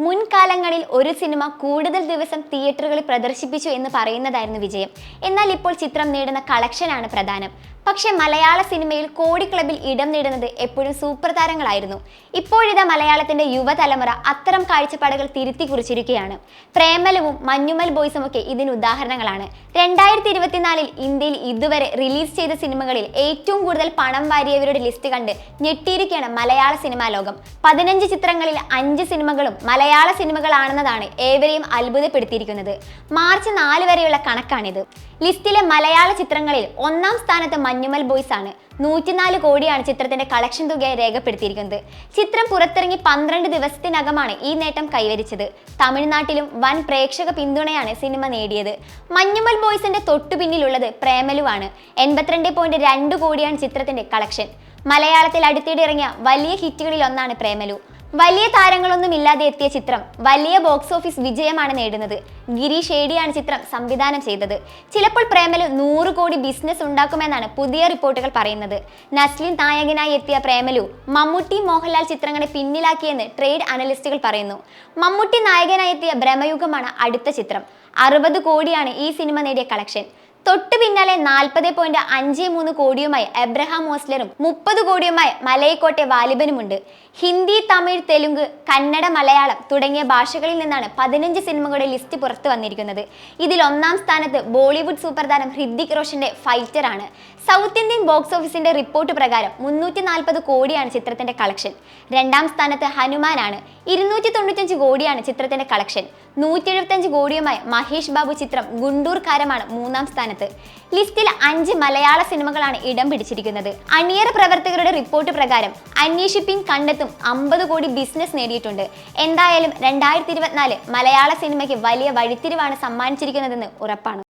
മുൻകാലങ്ങളിൽ ഒരു സിനിമ കൂടുതൽ ദിവസം തിയേറ്ററുകളിൽ പ്രദർശിപ്പിച്ചു എന്ന് പറയുന്നതായിരുന്നു വിജയം. എന്നാൽ ഇപ്പോൾ ചിത്രം നേടുന്ന കളക്ഷനാണ് പ്രധാനം. പക്ഷേ മലയാള സിനിമയിൽ കോടി ക്ലബിൽ ഇടം നേടുന്നത് എപ്പോഴും സൂപ്പർ താരങ്ങളായിരുന്നു. ഇപ്പോഴിതാ മലയാളത്തിന്റെ യുവതലമുറ അത്തരം കാഴ്ചപ്പാടുകൾ തിരുത്തി കുറിച്ചിരിക്കുകയാണ്. പ്രേമലുവും മഞ്ഞുമൽ ബോയ്സും ഒക്കെ ഇതിന് ഉദാഹരണങ്ങളാണ്. 2024 ഇന്ത്യയിൽ ഇതുവരെ റിലീസ് ചെയ്ത സിനിമകളിൽ ഏറ്റവും കൂടുതൽ പണം വാരിയവരുടെ ലിസ്റ്റ് കണ്ട് ഞെട്ടിയിരിക്കുകയാണ് മലയാള സിനിമാ ലോകം. 15 ചിത്രങ്ങളിൽ 5 സിനിമകളും മലയാള സിനിമകളാണെന്നതാണ് ഏവരെയും അത്ഭുതപ്പെടുത്തിയിരിക്കുന്നത്. മാർച്ച് 4 വരെയുള്ള കണക്കാണിത്. ലിസ്റ്റിലെ മലയാള ചിത്രങ്ങളിൽ 1-ാം സ്ഥാനത്ത് മഞ്ഞുമൽ ബോയ്സ് ആണ്. 104 കോടിയാണ് ചിത്രത്തിന്റെ കളക്ഷൻ തുകയായി രേഖപ്പെടുത്തിയിരിക്കുന്നത്. ചിത്രം പുറത്തിറങ്ങി 12 ദിവസത്തിനകമാണ് ഈ നേട്ടം കൈവരിച്ചത്. തമിഴ്നാട്ടിലും വൻ പ്രേക്ഷക പിന്തുണയാണ് സിനിമ നേടിയത്. മഞ്ഞുമൽ ബോയ്സിന്റെ തൊട്ടു പിന്നിലുള്ളത് പ്രേമലുവാണ്. 82.2 കോടിയാണ് ചിത്രത്തിന്റെ കളക്ഷൻ. മലയാളത്തിൽ അടുത്തിടെ ഇറങ്ങിയ വലിയ ഹിറ്റുകളിൽ ഒന്നാണ് പ്രേമലു. വലിയ താരങ്ങളൊന്നുമില്ലാതെ എത്തിയ ചിത്രം വലിയ ബോക്സ് ഓഫീസ് വിജയമാണ് നേടുന്നത്. ഗിരീഷ് ഏടിയാണ് ചിത്രം സംവിധാനം ചെയ്തത്. ചിലപ്പോൾ പ്രേമലു 100 കോടി ബിസിനസ് ഉണ്ടാക്കുമെന്നാണ് പുതിയ റിപ്പോർട്ടുകൾ പറയുന്നത്. നസ്ലിൻ നായകനായി എത്തിയ പ്രേമലു മമ്മൂട്ടി, മോഹൻലാൽ ചിത്രങ്ങളെ പിന്നിലാക്കിയെന്ന് ട്രേഡ് അനലിസ്റ്റുകൾ പറയുന്നു. മമ്മൂട്ടി നായകനായി എത്തിയ ബ്രഹ്മയുഗമാണ് അടുത്ത ചിത്രം. 60 കോടിയാണ് ഈ സിനിമ നേടിയ കളക്ഷൻ. തൊട്ടു പിന്നാലെ 40.53 കോടിയുമായി എബ്രഹാം ഓസ്ലറും 30 കോടിയുമായി മലയക്കോട്ടെ വാലിബനുമുണ്ട്. ഹിന്ദി, തമിഴ്, തെലുങ്ക്, കന്നഡ, മലയാളം തുടങ്ങിയ ഭാഷകളിൽ നിന്നാണ് 15 സിനിമകളുടെ ലിസ്റ്റ് പുറത്തു വന്നിരിക്കുന്നത്. ഇതിൽ 1-ാം സ്ഥാനത്ത് ബോളിവുഡ് സൂപ്പർ താരം ഹൃതിക് റോഷന്റെ ഫൈറ്റർ ആണ്. സൗത്ത് ഇന്ത്യൻ ബോക്സ് ഓഫീസിന്റെ റിപ്പോർട്ട് പ്രകാരം 340 കോടിയാണ് ചിത്രത്തിന്റെ കളക്ഷൻ. 2-ാം സ്ഥാനത്ത് ഹനുമാനാണ്. 295 കോടിയാണ് ചിത്രത്തിന്റെ കളക്ഷൻ. 175 കോടിയുമായി മഹേഷ് ബാബു ചിത്രം ഗുണ്ടൂർ കാരമാണ് 3-ാം സ്ഥാനത്ത്. ലിസ്റ്റിൽ 5 മലയാള സിനിമകളാണ് ഇടം പിടിച്ചിരിക്കുന്നത്. അണിയറ പ്രവർത്തകരുടെ റിപ്പോർട്ട് പ്രകാരം അന്വേഷിപ്പിൻ കണ്ടെത്തും 50 കോടി ബിസിനസ് നേടിയിട്ടുണ്ട്. എന്തായാലും 2024 മലയാള സിനിമയ്ക്ക് വലിയ വഴിത്തിരിവാണ് സമ്മാനിച്ചിരിക്കുന്നതെന്ന് ഉറപ്പാണ്.